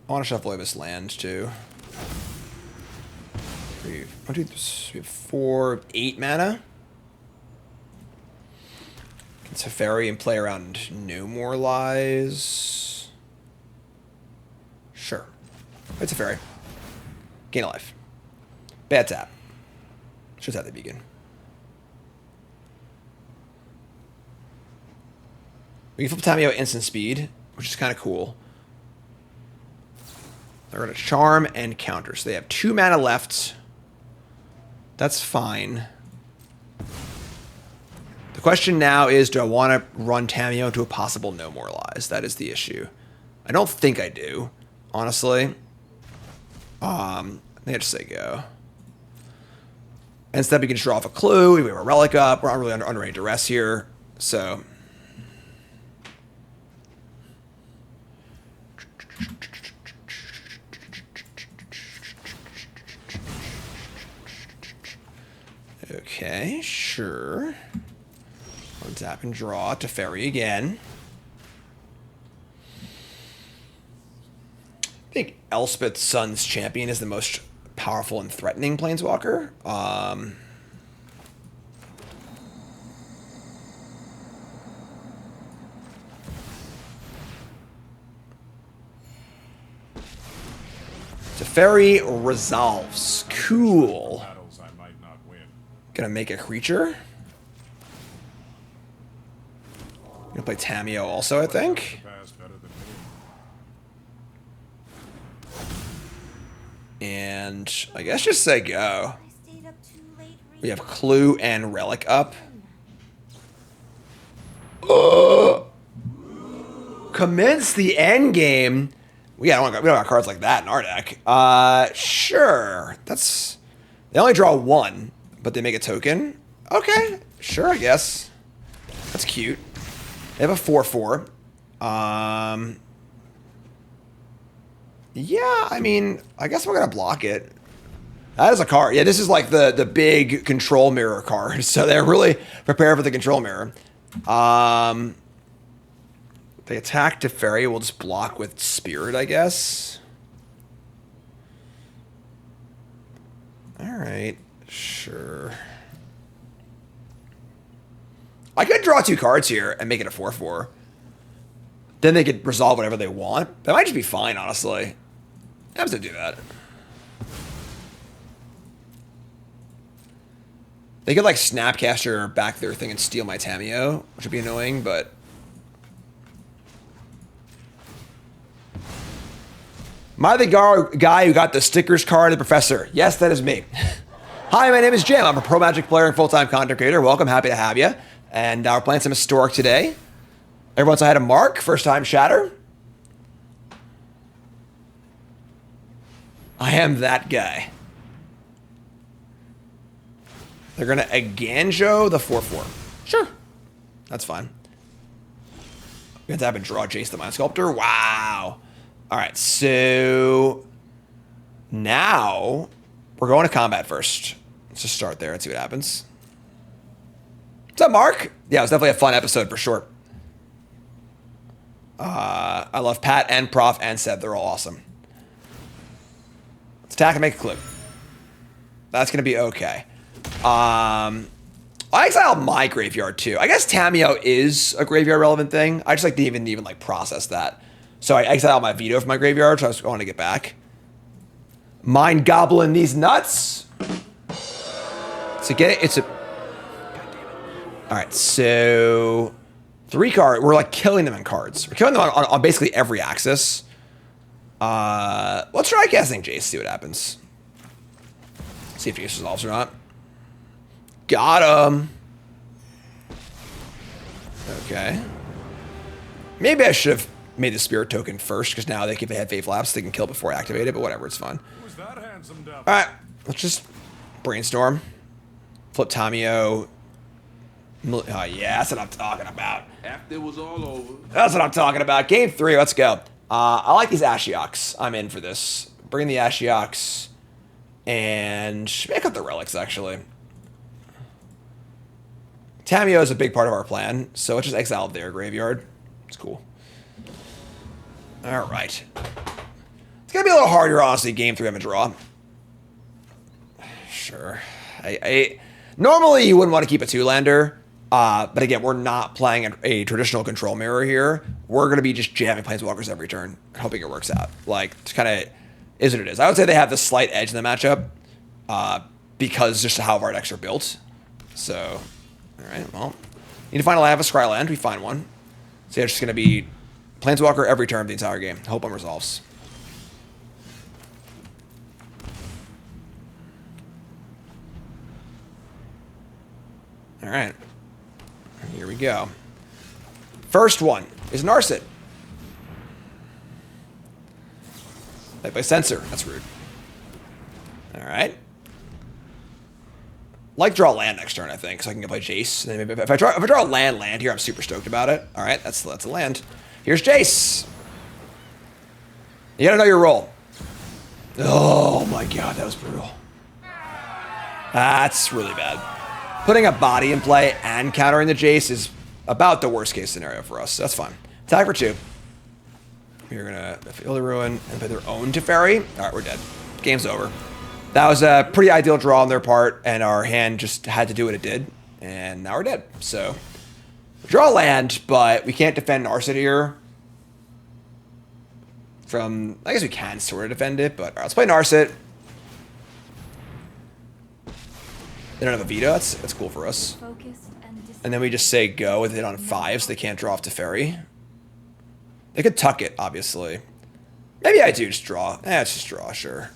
I want to shuffle away this land too. We have 4, 8 mana. Can Teferi and play around No More Lies. Sure. It's Teferi. Gain a life. Bad tap. Should have the beacon. We can flip Tamio instant speed, which is kind of cool. They're going to charm and counter. So they have 2 mana left. That's fine. The question now is, do I want to run Tamio into a possible No More Lies? That is the issue. I don't think I do, honestly. I think I just say go. Instead, we can just draw off a clue. We have a Relic up. We're not really under any duress here. So. Okay, sure. Untap and draw. Teferi again. I think Elspeth Sun's Champion is the most powerful and threatening Planeswalker. Teferi resolves. Cool. Gonna make a creature. Gonna play Tamio also, I think. And I guess just say go. I stayed up too late We have reading. Clue and Relic up. Commence the end game. We don't got cards like that in our deck. Sure. That's they only draw one, but they make a token. Okay, sure, I guess. That's cute. They have a 4/4. Yeah, I mean, I guess we're gonna block it. That is a card. Yeah, this is like the big control mirror card. So they're really prepared for the control mirror. They attack Teferi. We'll just block with Spirit, I guess. All right, sure. I could draw 2 cards here and make it a 4/4. Then they could resolve whatever they want. That might just be fine, honestly. I have to do that. They could like Snapcaster back their thing and steal my Tameo, which would be annoying, but... Am I the guy who got the stickers card, the professor? Yes, that is me. Hi, my name is Jim. I'm a pro Magic player and full-time content creator. Welcome, happy to have you. And we're playing some Historic today. Everyone's ahead of Mark, first time Shatter. I am that guy. They're gonna Aganjo the 4/4. Sure. That's fine. We have to have a draw Jace the Mind Sculptor. Wow. Alright, so now we're going to combat first. Let's just start there and see what happens. What's up, Mark? Yeah, it was definitely a fun episode for sure. I love Pat and Prof and Seb. They're all awesome. Let's attack and make a clip. That's going to be okay. I exiled my graveyard too. I guess Tameo is a graveyard relevant thing. I just like didn't even like process that. So I exiled my veto from my graveyard, so I was going to get back. Mind Goblin these nuts. So get it. It's a... All right, so 3 cards. We're like killing them in cards. We're killing them on basically every axis. Let's try casting Jace, see what happens. See if Jace resolves or not. Got him. Okay. Maybe I should have made the Spirit token first, because now if they had Faith Lapse, they can kill before I activate it, but whatever, it's fine. Who's that handsome devil? Alright, let's just brainstorm. Flip Tameo. Oh yeah, that's what I'm talking about. After it was all over. That's what I'm talking about. Game 3, let's go. I like these Ashioks. I'm in for this. Bring the Ashioks. And make up the relics, actually. Tameo is a big part of our plan, so let's just exile their graveyard. It's cool. Alright. It's gonna be a little harder, honestly, game 3 of a draw. Sure. Normally you wouldn't want to keep a 2-lander, but again, we're not playing a traditional control mirror here. We're gonna be just jamming Planeswalkers every turn, hoping it works out. Like, it's kind of is what it is. I would say they have the slight edge in the matchup, because just how our decks are built. So, alright, well, need to find a Scry land. We find one. So yeah, it's just gonna be Planeswalker every turn of the entire game. Hope one resolves. Alright. Here we go. First one is Narset. Played by Censor. That's rude. Alright. Like draw land next turn, I think, so I can go play Jace. And then maybe if I draw a land here, I'm super stoked about it. Alright, that's a land. Here's Jace. You gotta know your role. Oh my god, that was brutal. That's really bad. Putting a body in play and countering the Jace is about the worst case scenario for us. That's fine. Attack for 2. We're gonna feel the ruin and play their own Teferi. Alright, we're dead. Game's over. That was a pretty ideal draw on their part, and our hand just had to do what it did, and now we're dead. So, we draw land, but we can't defend Narset here. I guess we can sort of defend it, but alright, let's play Narset. They don't have a veto, that's cool for us. And then we just say go with it on 5, so they can't draw off Teferi. They could tuck it, obviously. Maybe I do just draw. It's just draw, sure.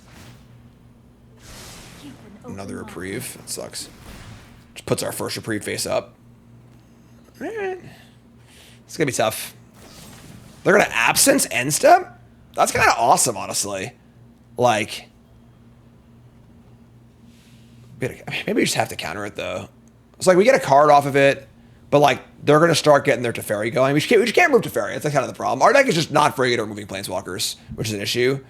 Another reprieve. That sucks. Just puts our first reprieve face up. Alright. It's gonna be tough. They're gonna absence end step? That's kind of awesome, honestly. Like, maybe we just have to counter it, though. It's like we get a card off of it, but like they're gonna start getting their Teferi going. We just can't move Teferi. That's kind of the problem. Our deck is just not very good at moving Planeswalkers, which is an issue.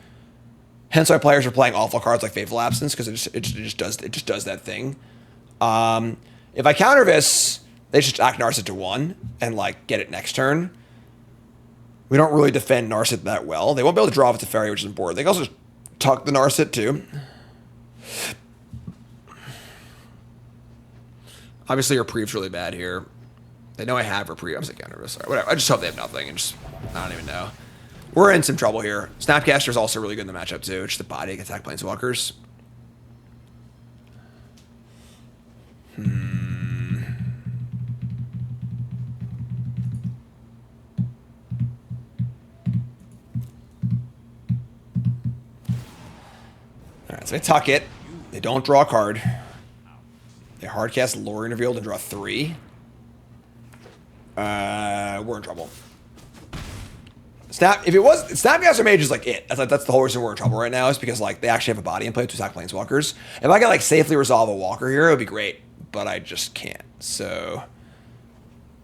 Hence why players are playing awful cards like Fateful Absence, because it just does that thing. If I counter this, they just act Narset to 1 and like get it next turn. We don't really defend Narset that well. They won't be able to draw off a Teferi, which is important. They can also just tuck the Narset too. Obviously, reprieve's really bad here. They know I have reprieve. I'm just like counter this. Right, whatever. I just hope they have nothing and just I don't even know. We're in some trouble here. Snapcaster is also really good in the matchup too. It's just the body can attack Planeswalkers. Alright, so they tuck it. They don't draw a card. They hardcast Lorien Reveal to draw 3. We're in trouble. Snapcaster Mage is like it. That's the whole reason we're in trouble right now, is because like they actually have a body in play to attack Planeswalkers. If I could like safely resolve a Walker here, it would be great, but I just can't. So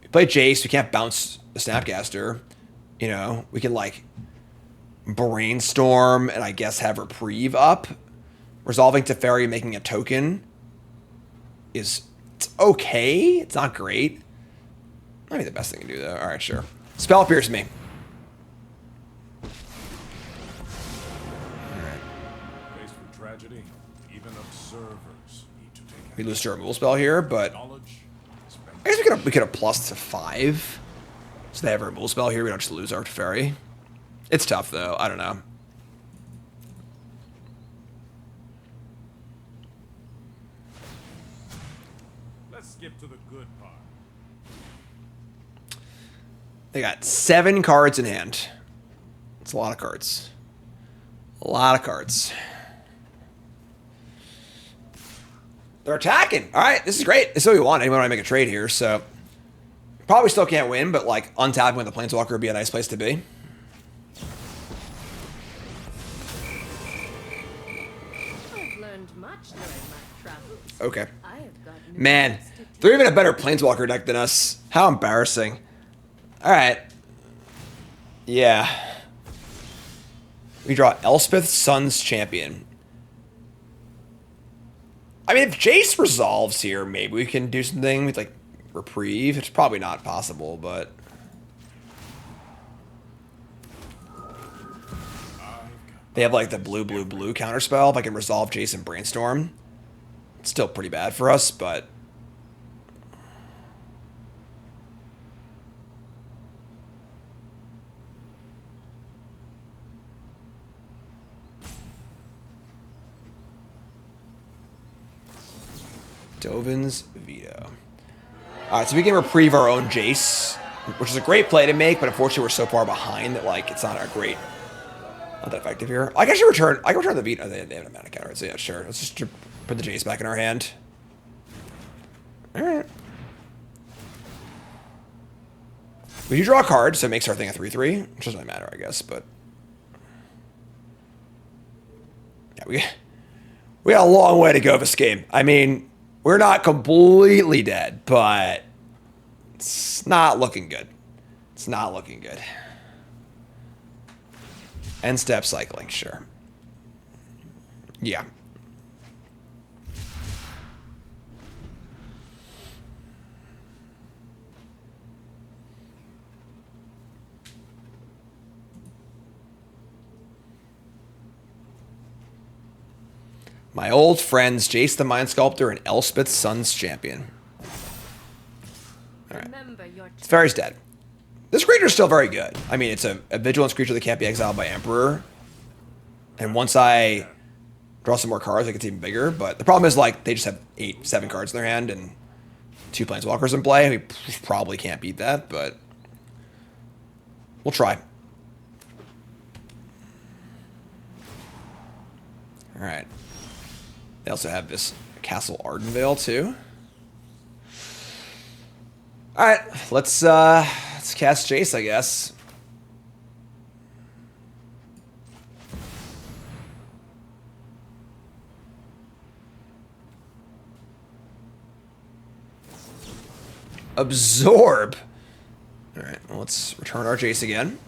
we play Jace. We can't bounce the Snapcaster. You know, we can like brainstorm and I guess have reprieve up. Resolving Teferi, making a token it's okay. It's not great. Might be the best thing to do though. All right, sure. Spell Pierce me. Tragedy, even observers need to take We lose to our removal spell here, but I guess we could have plus to 5. So they have a removal spell here. We don't just lose our Teferi. It's tough though. I don't know. Let's skip to the good part. They got 7 cards in hand. It's a lot of cards. A lot of cards. They're attacking. All right, this is great. This is what we want. Anyone want to make a trade here, so probably still can't win, but like untapping with the Planeswalker would be a nice place to be. I've learned much during my travels. Okay. I have got new Man, things to teach. they're even a better Planeswalker deck than us. How embarrassing. All right. Yeah. We draw Elspeth, Sun's Champion. I mean, if Jace resolves here, maybe we can do something with, like, reprieve. It's probably not possible, but... They have, like, the blue counterspell. If I can resolve Jace and Brainstorm. It's still pretty bad for us, but... Dovin's Veto. Alright, so we can reprieve our own Jace, which is a great play to make, but unfortunately we're so far behind that, like, it's not a great... Not that effective here. I can return the Veto. Oh, they have a mana counter, so yeah, sure. Let's just put the Jace back in our hand. Alright. We do draw a card, so it makes our thing a 3/3, which doesn't really matter, I guess, but... Yeah, we got a long way to go this game. I mean... We're not completely dead, but it's not looking good. It's not looking good. End step cycling, sure. Yeah. My old friends, Jace the Mind Sculptor and Elspeth, Sun's Champion. Alright. Remember your Teferi's dead. This creature's still very good. I mean, it's a vigilance creature that can't be exiled by Emperor. And once I draw some more cards, it gets even bigger. But the problem is, like, they just have 7 cards in their hand and 2 Planeswalkers in play. We probably can't beat that, but we'll try. Alright. They also have this Castle Ardenvale too. All right, let's cast Jace, I guess. Absorb. All right, well, let's return our Jace again.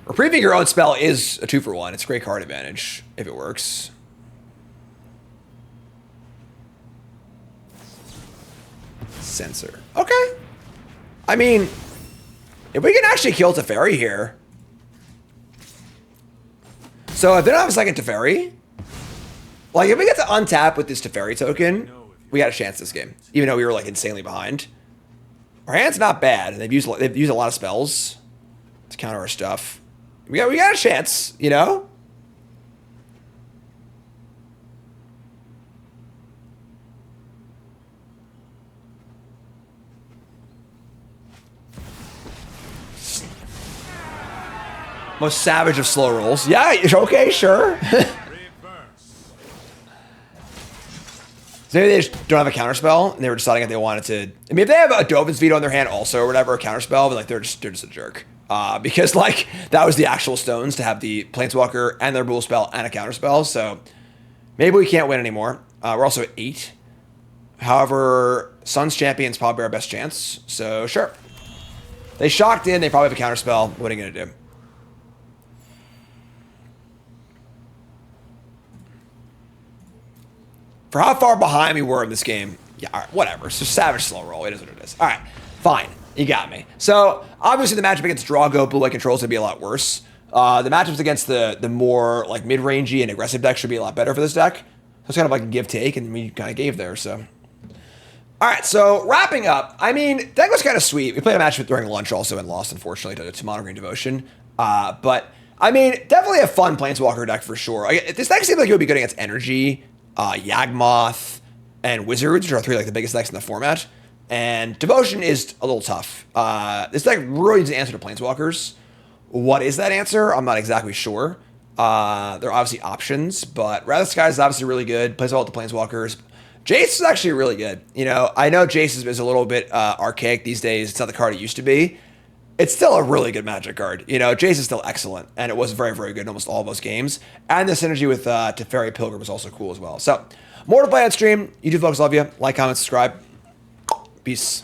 Reprieving your own spell is a 2-for-1. It's great card advantage if it works. Censor. Okay. I mean, if we can actually kill Teferi here. So if they don't have a second Teferi, like if we get to untap with this Teferi token, we got a chance this game, even though we were like insanely behind. Our hand's not bad. They've used a lot of spells to counter our stuff. We got a chance, you know? Most savage of slow rolls. Yeah, okay, sure. So maybe they just don't have a counterspell, and they were deciding if they wanted to. I mean, if they have a Dovin's Veto in their hand also, or whatever, a counterspell, but like they're just a jerk. Because like that was the actual stones to have the Planeswalker and their Gruul spell and a counterspell. So maybe we can't win anymore. We're also at 8. However, Sun's Champion's probably our best chance. So sure, they shocked in. They probably have a counterspell. What are you gonna do? For how far behind we were in this game, yeah, all right, whatever. It's just savage slow roll. It is what it is. All right, fine. You got me. So, obviously, the matchup against Drago, blue-white control is going to be a lot worse. The matchups against the more, like, mid-rangey and aggressive deck should be a lot better for this deck. So, it's kind of like a give-take, and we kind of gave there, so. All right, so, wrapping up. I mean, deck was kind of sweet. We played a match during lunch also and lost, unfortunately, to Mono Green Devotion. But, I mean, definitely a fun Planeswalker deck for sure. This deck seems like it would be good against Energy, Yawgmoth, and Wizards, which are 3 like the biggest decks in the format. And Devotion is a little tough. This deck really needs an answer to Planeswalkers. What is that answer? I'm not exactly sure. There are obviously options, but Wrath of the Sky is obviously really good. Plays well with the Planeswalkers. Jace is actually really good. You know, I know Jace is a little bit archaic these days. It's not the card it used to be. It's still a really good Magic card. You know, Jace is still excellent, and it was very, very good in almost all of those games. And the synergy with Teferi Pilgrim was also cool as well. So, more to play on stream. YouTube folks, love you. Like, comment, subscribe. Peace.